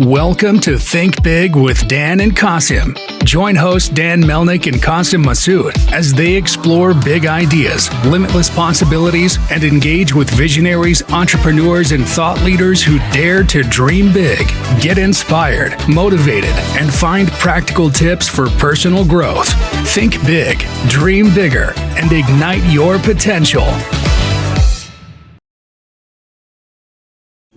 Welcome to Think Big with Dan and Qasim. Join hosts Dan Melnick and Qasim Masood as they explore big ideas, limitless possibilities, and engage with visionaries, entrepreneurs, and thought leaders who dare to dream big, get inspired, motivated, and find practical tips for personal growth. Think big, dream bigger, and ignite your potential.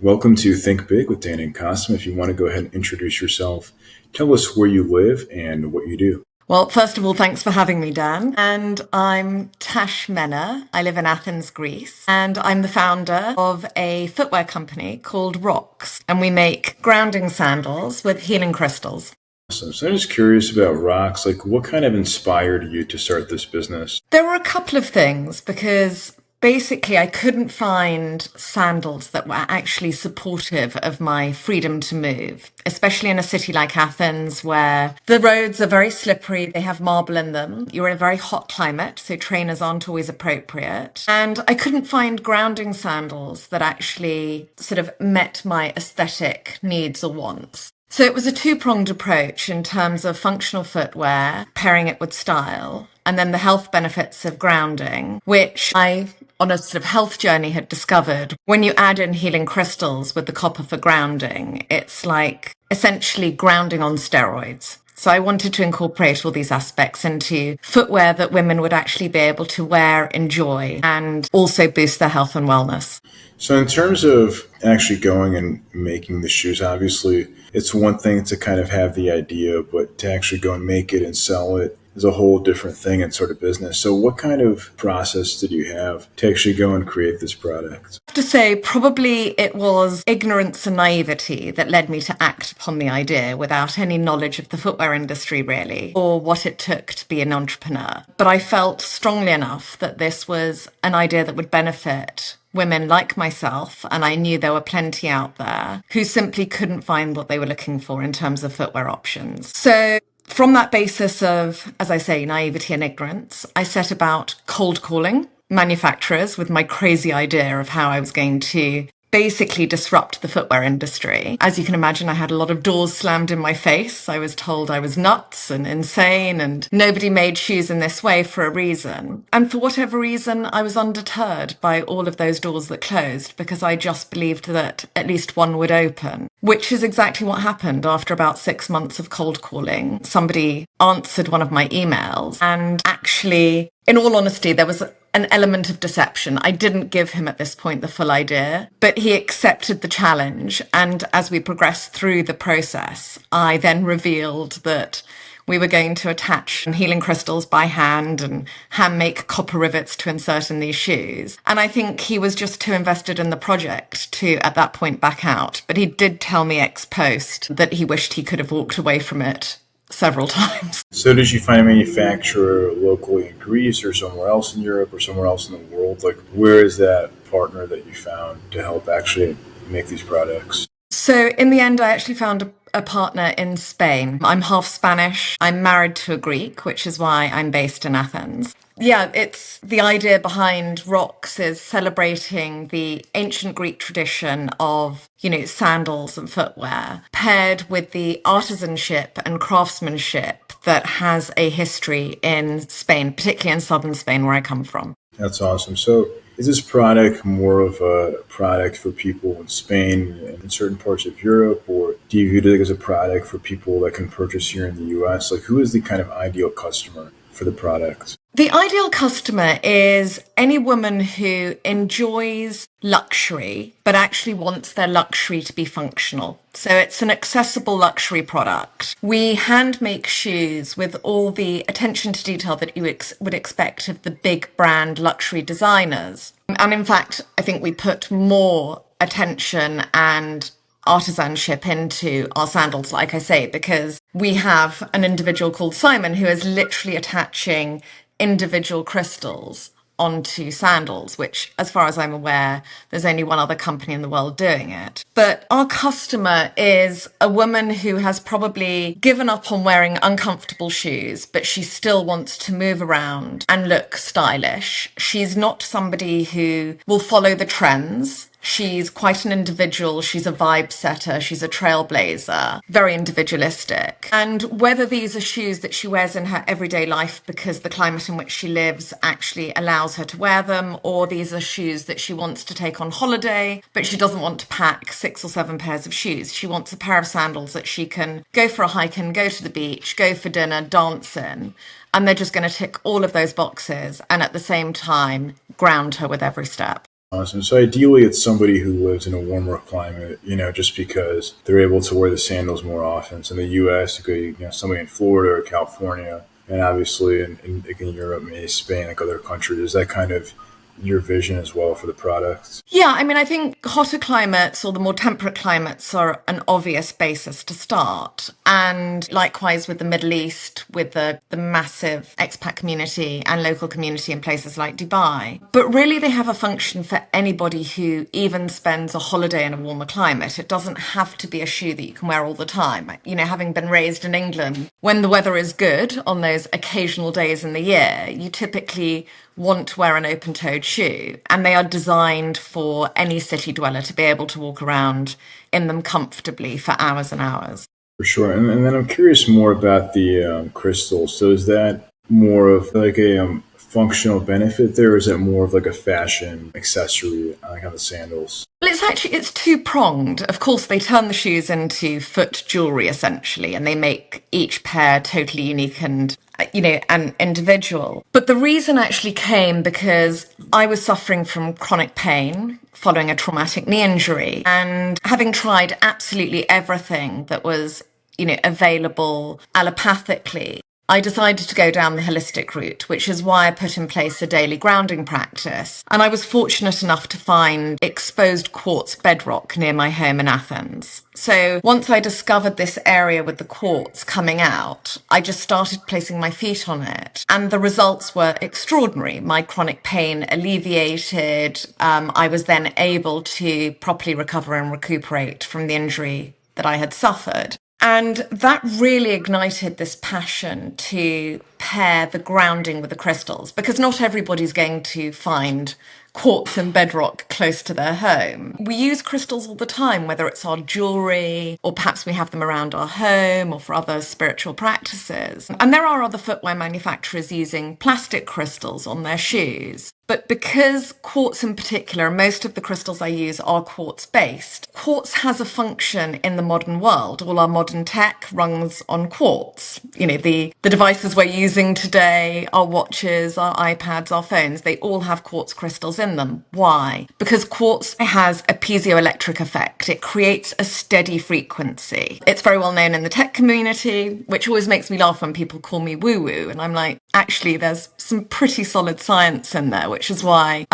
Welcome to Think Big with Dan and Qasim. If you want to go ahead and introduce yourself, tell us where you live and what you do. Well, first of all, thanks for having me, Dan. And I'm Natasha Mena. I live in Athens, Greece. And I'm the founder of a footwear company called Rokhz. And we make grounding sandals with healing crystals. Awesome. So I'm just curious about Rokhz. What kind of inspired you to start this business? There were a couple of things because basically, I couldn't find sandals that were actually supportive of my freedom to move, especially in a city like Athens where the roads are very slippery. They have marble in them. You're in a very hot climate, so trainers aren't always appropriate. And I couldn't find grounding sandals that actually sort of met my aesthetic needs or wants. So it was a two-pronged approach in terms of functional footwear, pairing it with style, and then the health benefits of grounding, which I, on a sort of health journey, had discovered when you add in healing crystals with the copper for grounding, it's like essentially grounding on steroids. So I wanted to incorporate all these aspects into footwear that women would actually be able to wear, enjoy, and also boost their health and wellness. So in terms of actually going and making the shoes, obviously it's one thing to kind of have the idea, but to actually go and make it and sell it is a whole different thing and sort of business. So what kind of process did you have to actually go and create this product? I have to say, probably it was ignorance and naivety that led me to act upon the idea without any knowledge of the footwear industry, really, or what it took to be an entrepreneur. But I felt strongly enough that this was an idea that would benefit women like myself, and I knew there were plenty out there who simply couldn't find what they were looking for in terms of footwear options. So from that basis of, as I say, naivety and ignorance, I set about cold calling manufacturers with my crazy idea of how I was going to basically disrupt the footwear industry. As you can imagine, I had a lot of doors slammed in my face. I was told I was nuts and insane and nobody made shoes in this way for a reason. And for whatever reason, I was undeterred by all of those doors that closed because I just believed that at least one would open, which is exactly what happened after about 6 months of cold calling. Somebody answered one of my emails and actually, in all honesty, there was an element of deception. I didn't give him at this point the full idea, but he accepted the challenge. And as we progressed through the process, I then revealed that we were going to attach healing crystals by hand and hand make copper rivets to insert in these shoes. And I think he was just too invested in the project to, at that point, back out. But he did tell me ex post that he wished he could have walked away from it several times. So did you find a manufacturer locally in Greece or somewhere else in Europe or somewhere else in the world? Where is that partner that you found to help actually make these products? So in the end, I actually found a partner in Spain. I'm half Spanish. I'm married to a Greek, which is why I'm based in Athens. Yeah, it's the idea behind Rokhz is celebrating the ancient Greek tradition of, sandals and footwear, paired with the artisanship and craftsmanship that has a history in Spain, particularly in southern Spain, where I come from. That's awesome. So is this product more of a product for people in Spain and in certain parts of Europe, or do you view it as a product for people that can purchase here in the US? Who is the kind of ideal customer for the product? The ideal customer is any woman who enjoys luxury, but actually wants their luxury to be functional. So it's an accessible luxury product. We hand make shoes with all the attention to detail that you would expect of the big brand luxury designers. And in fact, I think we put more attention and artisanship into our sandals, like I say, because we have an individual called Simon who is literally attaching individual crystals onto sandals, which, as far as I'm aware, there's only one other company in the world doing it. But our customer is a woman who has probably given up on wearing uncomfortable shoes, but she still wants to move around and look stylish. She's not somebody who will follow the trends. She's quite an individual. She's a vibe setter. She's a trailblazer, very individualistic. And whether these are shoes that she wears in her everyday life because the climate in which she lives actually allows her to wear them, or these are shoes that she wants to take on holiday, but she doesn't want to pack 6 or 7 pairs of shoes. She wants a pair of sandals that she can go for a hike in, go to the beach, go for dinner, dance in. And they're just going to tick all of those boxes and at the same time ground her with every step. Awesome. So ideally, it's somebody who lives in a warmer climate, just because they're able to wear the sandals more often. So in the U.S., it could be somebody in Florida or California, and obviously in Europe, maybe Spain, like other countries. Is that kind of your vision as well for the products? Yeah, I mean, I think hotter climates or the more temperate climates are an obvious basis to start. And likewise with the Middle East, with the massive expat community and local community in places like Dubai. But really, they have a function for anybody who even spends a holiday in a warmer climate. It doesn't have to be a shoe that you can wear all the time. Having been raised in England, when the weather is good on those occasional days in the year, you typically want to wear an open-toed shoe, and they are designed for any city dweller to be able to walk around in them comfortably for hours and hours. For sure. And then I'm curious more about the crystals. So is that more of like a functional benefit there, or is it more of like a fashion accessory, like on the sandals? Well, it's two-pronged. Of course, they turn the shoes into foot jewelry, essentially, and they make each pair totally unique and and individual. But the reason actually came because I was suffering from chronic pain following a traumatic knee injury, and having tried absolutely everything that was, available allopathically, I decided to go down the holistic route, which is why I put in place a daily grounding practice. And I was fortunate enough to find exposed quartz bedrock near my home in Athens. So once I discovered this area with the quartz coming out, I just started placing my feet on it. And the results were extraordinary. My chronic pain alleviated. I was then able to properly recover and recuperate from the injury that I had suffered. And that really ignited this passion to pair the grounding with the crystals, because not everybody's going to find quartz and bedrock close to their home. We use crystals all the time, whether it's our jewelry or perhaps we have them around our home or for other spiritual practices. And there are other footwear manufacturers using plastic crystals on their shoes. But because quartz in particular, most of the crystals I use are quartz-based, quartz has a function in the modern world. All our modern tech runs on quartz. The devices we're using today, our watches, our iPads, our phones, they all have quartz crystals in them. Why? Because quartz has a piezoelectric effect. It creates a steady frequency. It's very well known in the tech community, which always makes me laugh when people call me woo-woo. And I'm like, actually, there's some pretty solid science in there, which is why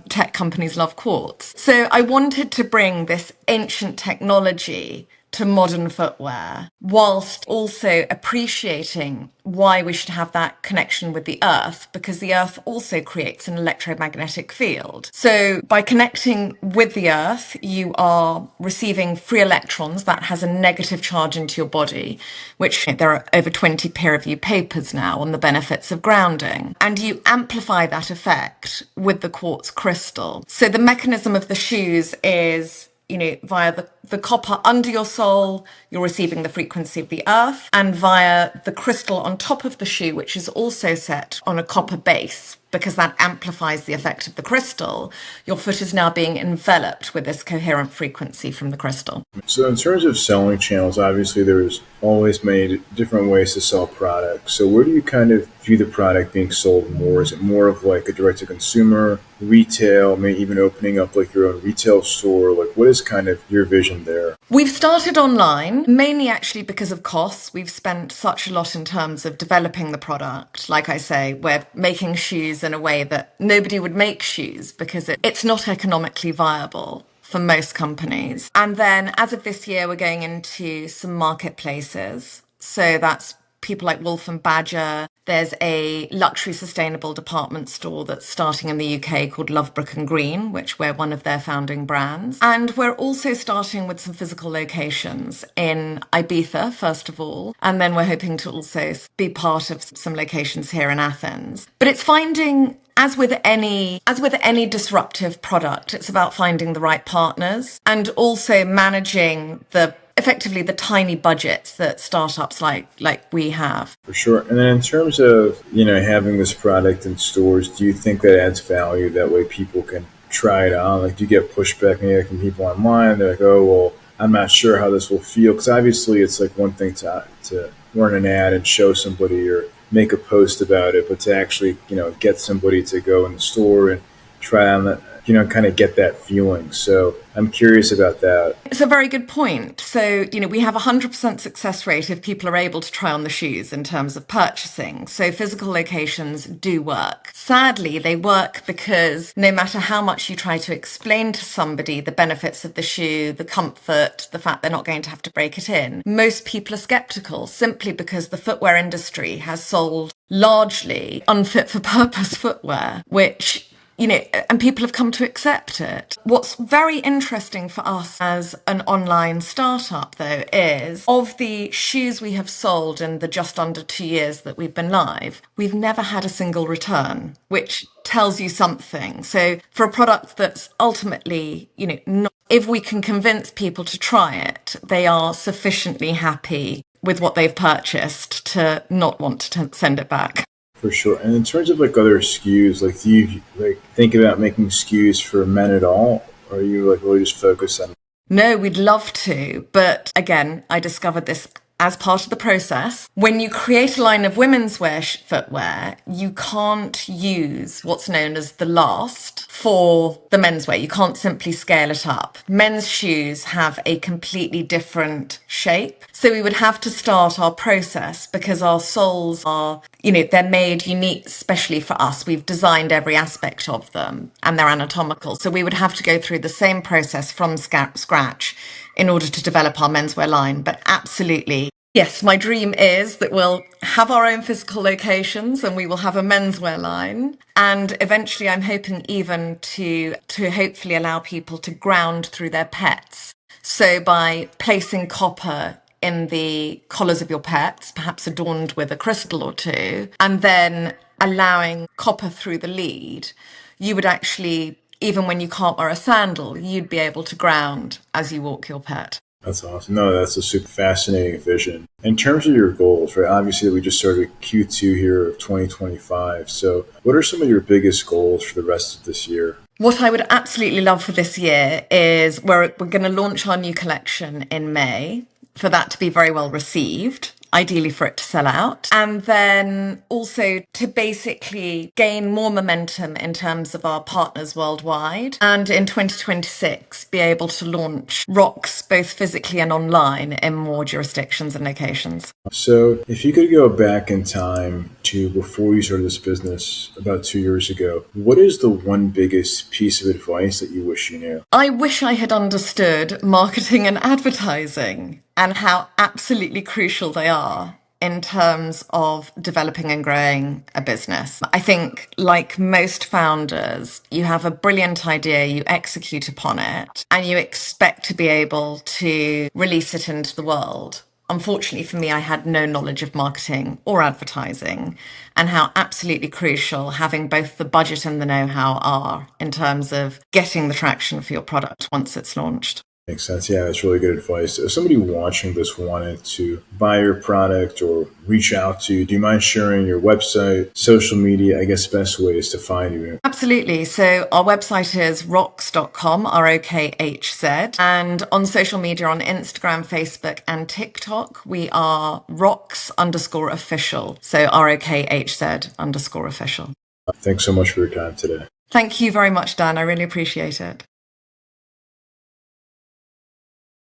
tech companies love quartz. So I wanted to bring this ancient technology to modern footwear, whilst also appreciating why we should have that connection with the earth, because the earth also creates an electromagnetic field. So by connecting with the earth, you are receiving free electrons that has a negative charge into your body, which there are over 20 peer-reviewed papers now on the benefits of grounding. And you amplify that effect with the quartz crystal. So the mechanism of the shoes is via the copper under your sole, you're receiving the frequency of the earth, and via the crystal on top of the shoe, which is also set on a copper base, because that amplifies the effect of the crystal, your foot is now being enveloped with this coherent frequency from the crystal. So in terms of selling channels, obviously there's always made different ways to sell products. So where do you kind of view the product being sold more? Is it more of like a direct-to-consumer, retail, maybe even opening up like your own retail store? Like what is kind of your vision there? We've started online, mainly actually because of costs. We've spent such a lot in terms of developing the product. Like I say, we're making shoes in a way that nobody would make shoes because it's not economically viable for most companies. And then as of this year, we're going into some marketplaces. So that's people like Wolf and Badger. There's a luxury sustainable department store that's starting in the UK called Love Brick and Green, which we're one of their founding brands. And we're also starting with some physical locations in Ibiza, first of all. And then we're hoping to also be part of some locations here in Athens. But it's finding as with any disruptive product, it's about finding the right partners and also managing effectively the tiny budgets that startups like we have. For sure. And then in terms of, having this product in stores, do you think that adds value? That way people can try it on? Like, do you get pushback maybe from people online? They're like, oh, well, I'm not sure how this will feel. Because obviously it's like one thing to run an ad and show somebody or make a post about it, but to actually, get somebody to go in the store and try on that, kind of get that feeling. So I'm curious about that. It's a very good point. So, we have a 100% success rate if people are able to try on the shoes in terms of purchasing. So physical locations do work. Sadly, they work because no matter how much you try to explain to somebody the benefits of the shoe, the comfort, the fact they're not going to have to break it in, most people are skeptical simply because the footwear industry has sold largely unfit for purpose footwear, which and people have come to accept it. What's very interesting for us as an online startup, though, is of the shoes we have sold in the just under 2 years that we've been live, we've never had a single return, which tells you something. So for a product that's ultimately, not, if we can convince people to try it, they are sufficiently happy with what they've purchased to not want to send it back. For sure. And in terms of like other SKUs, like do you like think about making SKUs for men at all? Or are you like really just focused on? No, we'd love to. But again, I discovered this as part of the process. When you create a line of women's wear footwear, you can't use what's known as the last for the menswear. You can't simply scale it up. Men's shoes have a completely different shape. So we would have to start our process because our soles are, they're made unique, especially for us. We've designed every aspect of them and they're anatomical. So we would have to go through the same process from scratch in order to develop our menswear line. But absolutely, yes, my dream is that we'll have our own physical locations and we will have a menswear line. And eventually I'm hoping even to hopefully allow people to ground through their pets. So by placing copper in the collars of your pets, perhaps adorned with a crystal or two, and then allowing copper through the lead, you would actually, even when you can't wear a sandal, you'd be able to ground as you walk your pet. That's awesome. No, that's a super fascinating vision. In terms of your goals, right? Obviously, we just started Q2 here of 2025. So what are some of your biggest goals for the rest of this year? What I would absolutely love for this year is we're going to launch our new collection in May, for that to be very well received, ideally for it to sell out. And then also to basically gain more momentum in terms of our partners worldwide. And in 2026, be able to launch Rokhz both physically and online in more jurisdictions and locations. So if you could go back in time to before you started this business about 2 years ago, what is the one biggest piece of advice that you wish you knew? I wish I had understood marketing and advertising and how absolutely crucial they are in terms of developing and growing a business. I think, like most founders, you have a brilliant idea, you execute upon it, and you expect to be able to release it into the world. Unfortunately for me, I had no knowledge of marketing or advertising, and how absolutely crucial having both the budget and the know-how are in terms of getting the traction for your product once it's launched. Makes sense. Yeah, that's really good advice. If somebody watching this wanted to buy your product or reach out to you, do you mind sharing your website, social media, I guess best ways to find you? Absolutely. So our website is rokhz.com, Rokhz. And on social media, on Instagram, Facebook and TikTok, we are Rokhz_official. So Rokhz_official. Thanks so much for your time today. Thank you very much, Dan. I really appreciate it.